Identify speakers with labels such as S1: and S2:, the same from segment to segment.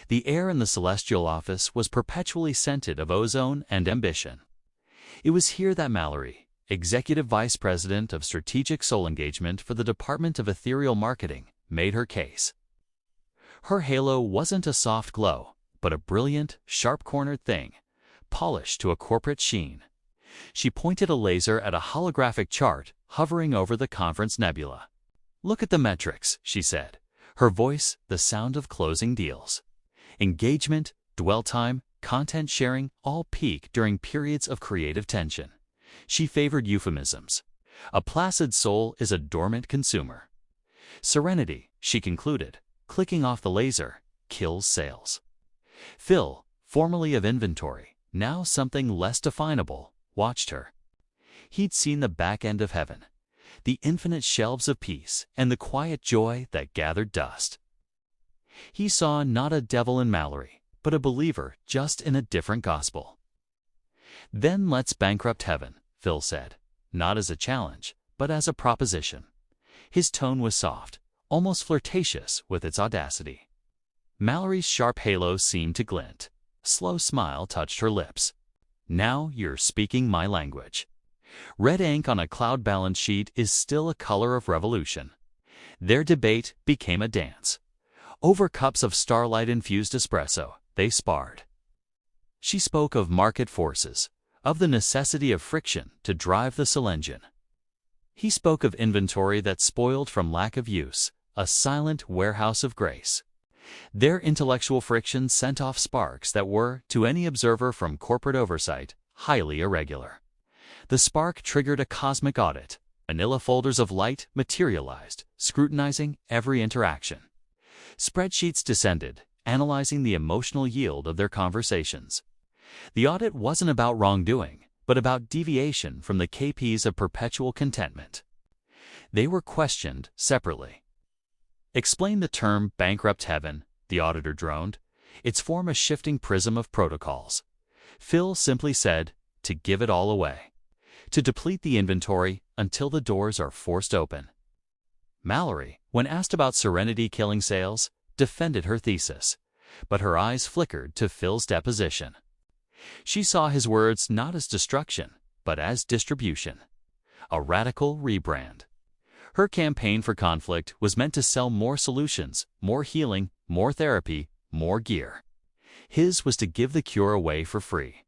S1: The air in the celestial office was perpetually scented of ozone and ambition. It was here that Mallory, Executive Vice President of Strategic Soul Engagement for the Department of Ethereal Marketing, made her case. Her halo wasn't a soft glow, but a brilliant, sharp-cornered thing, polished to a corporate sheen. She pointed a laser at a holographic chart hovering over the conference nebula. "Look at the metrics," she said, her voice the sound of closing deals. Engagement, dwell time, content sharing all peak during periods of creative tension. She favored euphemisms. A placid soul is a dormant consumer. Serenity, she concluded, clicking off the laser, kills sales. Phil, formerly of inventory, now something less definable, watched her. He'd seen the back end of heaven, the infinite shelves of peace and the quiet joy that gathered dust. He saw not a devil in Mallory, but a believer just in a different gospel. "Then let's bankrupt heaven," Phil said, not as a challenge, but as a proposition. His tone was soft, almost flirtatious with its audacity. Mallory's sharp halo seemed to glint. A slow smile touched her lips. "Now you're speaking my language." Red ink on a cloud balance sheet is still a color of revolution. Their debate became a dance. Over cups of starlight-infused espresso, they sparred. She spoke of market forces, of the necessity of friction to drive the soul engine. He spoke of inventory that spoiled from lack of use, a silent warehouse of grace. Their intellectual friction sent off sparks that were, to any observer from corporate oversight, highly irregular. The spark triggered a cosmic audit. Manila folders of light materialized, scrutinizing every interaction. Spreadsheets descended, analyzing the emotional yield of their conversations. The audit wasn't about wrongdoing, but about deviation from the KPIs of perpetual contentment. They were questioned separately. "Explain the term bankrupt heaven," the auditor droned. "It's form a shifting prism of protocols." Phil simply said, "To give it all away. To deplete the inventory until the doors are forced open." Mallory, when asked about Serenity killing sales, defended her thesis, but her eyes flickered to Phil's deposition. She saw his words not as destruction, but as distribution. A radical rebrand. Her campaign for conflict was meant to sell more solutions, more healing, more therapy, more gear. His was to give the cure away for free.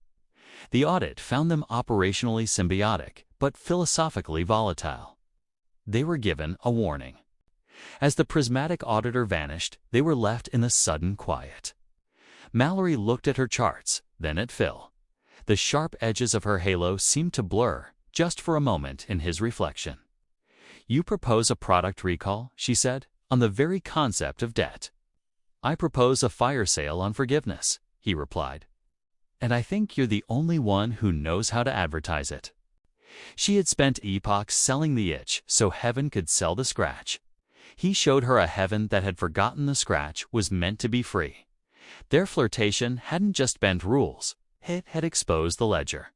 S1: The audit found them operationally symbiotic, but philosophically volatile. They were given a warning. As the prismatic auditor vanished, they were left in the sudden quiet. Mallory looked at her charts, then at Phil. The sharp edges of her halo seemed to blur, just for a moment in his reflection. "You propose a product recall," she said, "on the very concept of debt." "I propose a fire sale on forgiveness," he replied. "And I think you're the only one who knows how to advertise it." She had spent epochs selling the itch so heaven could sell the scratch. He showed her a heaven that had forgotten the scratch was meant to be free. Their flirtation hadn't just bent rules, it had exposed the ledger.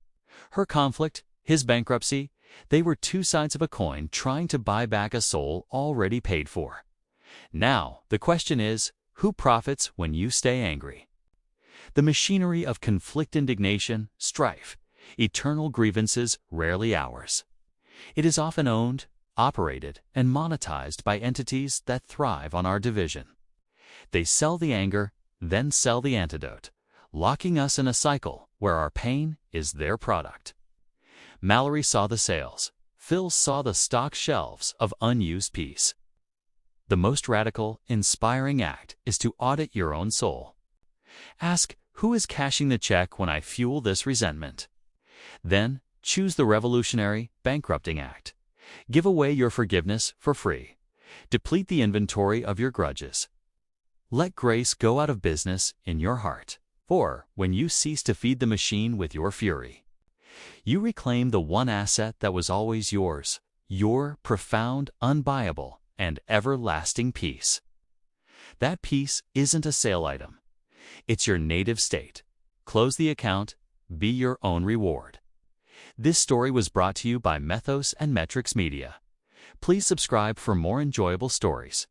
S1: Her conflict, his bankruptcy, they were two sides of a coin trying to buy back a soul already paid for. Now, the question is, who profits when you stay angry? The machinery of conflict, indignation, strife, eternal grievances, rarely ours. It is often owned, operated, and monetized by entities that thrive on our division. They sell the anger, then sell the antidote, locking us in a cycle where our pain is their product. Mallory saw the sales. Phil saw the stock shelves of unused peace. The most radical, inspiring act is to audit your own soul. Ask, who is cashing the check when I fuel this resentment? Then, choose the revolutionary, bankrupting act. Give away your forgiveness for free. Deplete the inventory of your grudges. Let grace go out of business in your heart. For, when you cease to feed the machine with your fury, you reclaim the one asset that was always yours, your profound, unbuyable, and everlasting peace. That peace isn't a sale item. It's your native state. Close the account. Be your own reward. This story was brought to you by Methos and Metrics Media. Please subscribe for more enjoyable stories.